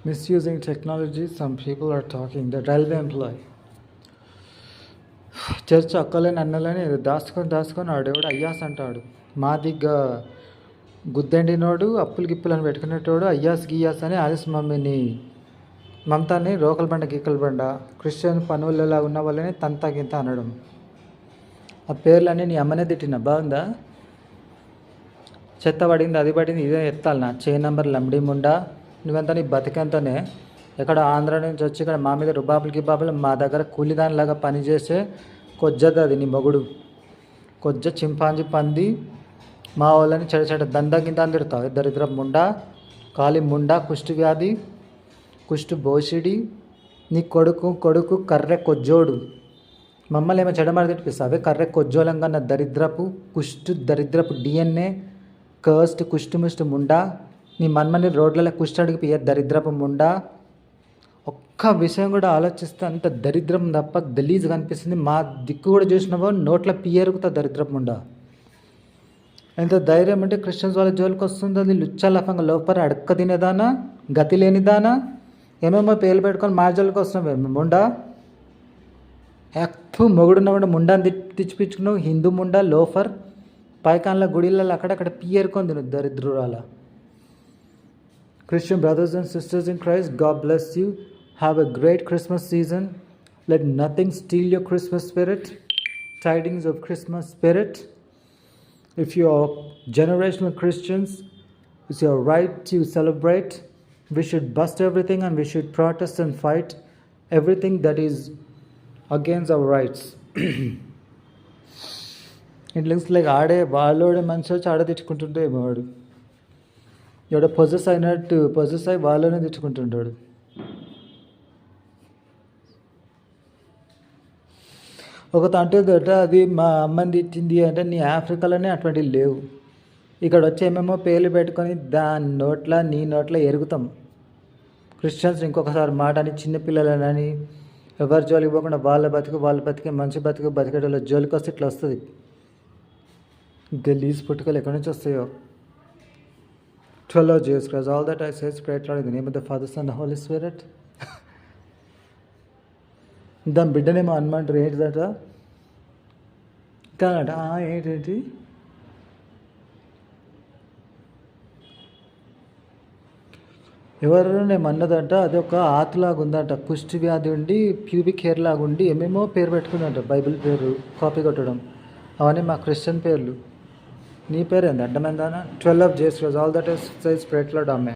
Misusing technology, some people are talking. The railway employee. Church అక్కలేని అన్నలని దాచుకొని ఆడేవాడు అయ్యాస్ అంటాడు. మాదిగ్గా గుద్దెండినోడు అప్పులు గిప్పులు అని పెట్టుకునేటోడు అయ్యాస్ గియాస్ అని ఆలిస్ మమతాని రోకల బండ గీకల బండ క్రిస్టియన్ పనులలో ఉన్న వాళ్ళని తంతా గింత అనడం. ఆ పేర్లన్నీ నీ అమ్మనే తిట్టిన బాగుందా? చెత్త పడింది అది పడింది ఇదే ఎత్తాలనా చే నంబర్ లంబడి ముండా నువ్వెంత నీ బతికెంతనే ఎక్కడ ఆంధ్ర నుంచి వచ్చి ఇక్కడ మా మీద రుబాబులు గిబాబులు మా దగ్గర కూలిదానిలాగా పనిచేసే కొజ్జది అది నీ మొగుడు కొజ్జ చింపాంజీ పంది మా వాళ్ళని చెడ దందా గింద తిడతావు దరిద్ర ముండా కాలి ముండా కుష్టి వ్యాధి కుష్టు బోషిడి నీ కొడుకు కర్రె కొజ్జోడు మమ్మల్ని ఏమో చెడమారి తినిపిస్తావే కర్రె కొజ్జోలంగా నా దరిద్రపు డిఎన్ఏ కర్స్ట్ కుష్టి ముండా నీ మన్మని రోడ్లలో కుష్టి అడిగి దరిద్రపు ముండా. ఒక్క విషయం కూడా ఆలోచిస్తే అంత దరిద్రం తప్ప గలీజ్గా అనిపిస్తుంది. మా దిక్కు కూడా చూసినావో నోట్ల పియ్యరుగుతా దరిద్రపు ముండా. ఎంత ధైర్యం అంటే క్రిస్టియన్స్ వాళ్ళ జోలికి వస్తుంది. అది లుచ్చా లఫంగా లోపల అడక్క తినేదానా గతి లేనిదానా ఏమేమో పేర్లు పెట్టుకొని మా జోలికి వస్తున్నావు ముండా. మొగుడున్న కూడా ముండాని తెచ్చిపించుకున్నావు హిందూ ముండా లోఫర్ పైకాన్ల గుడిలలో అక్కడక్కడ పియ్యరుకొని తిను దరిద్రురాల. Christian brothers and sisters in Christ, God bless you. Have a great Christmas season. Let nothing steal your Christmas spirit. Tidings of Christmas spirit. If you are generational Christians, it's your right to celebrate. We should bust everything and we should protest and fight everything that is against our rights. It looks like వాళ్ళోడే మనిషి వచ్చి ఆడ తెచ్చుకుంటుంటే వాడు ఎవడో possess అయి వాళ్ళనే తెచ్చుకుంటుంటాడు. ఒక తంటేదట అది మా అమ్మని తిట్టింది అంటే నీ ఆఫ్రికాలోనే అటువంటివి లేవు. ఇక్కడ వచ్చి ఏమేమో పేర్లు పెట్టుకొని నీ నోట్ల ఎరుగుతాం. క్రిస్టియన్స్ ఇంకొకసారి మాట అని చిన్నపిల్లలనని ఎవరి జోలికి పోకుండా వాళ్ళ బతికే మంచి బతికేటోళ్ళ జోలికి వస్తే ఇట్లా వస్తుంది. గలీజ్ పుట్టుకలు ఎక్కడి నుంచి వస్తాయో. 12 Jesus Christ. All that I say is pray in the name of the Father, Son, and the Holy Spirit. దాని బిడ్డనేమో అనమంటారు ఏంటిదట కానట ఏంటి ఎవరినేమో అన్నదంట అది ఒక ఆతులాగా ఉందంట కుష్టి వ్యాధి ఉండి ప్యూబిక్ హెయిర్ లాగా ఉండి ఏమేమో పేరు పెట్టుకుందంట బైబిల్ పేరు కాపీ కొట్టడం అవన్నీ మా క్రిస్టియన్ పేర్లు. నీ పేరు ఏంది అడ్డమైందానా? 12 Jesus Christ. All that is says pray Lord, Amen.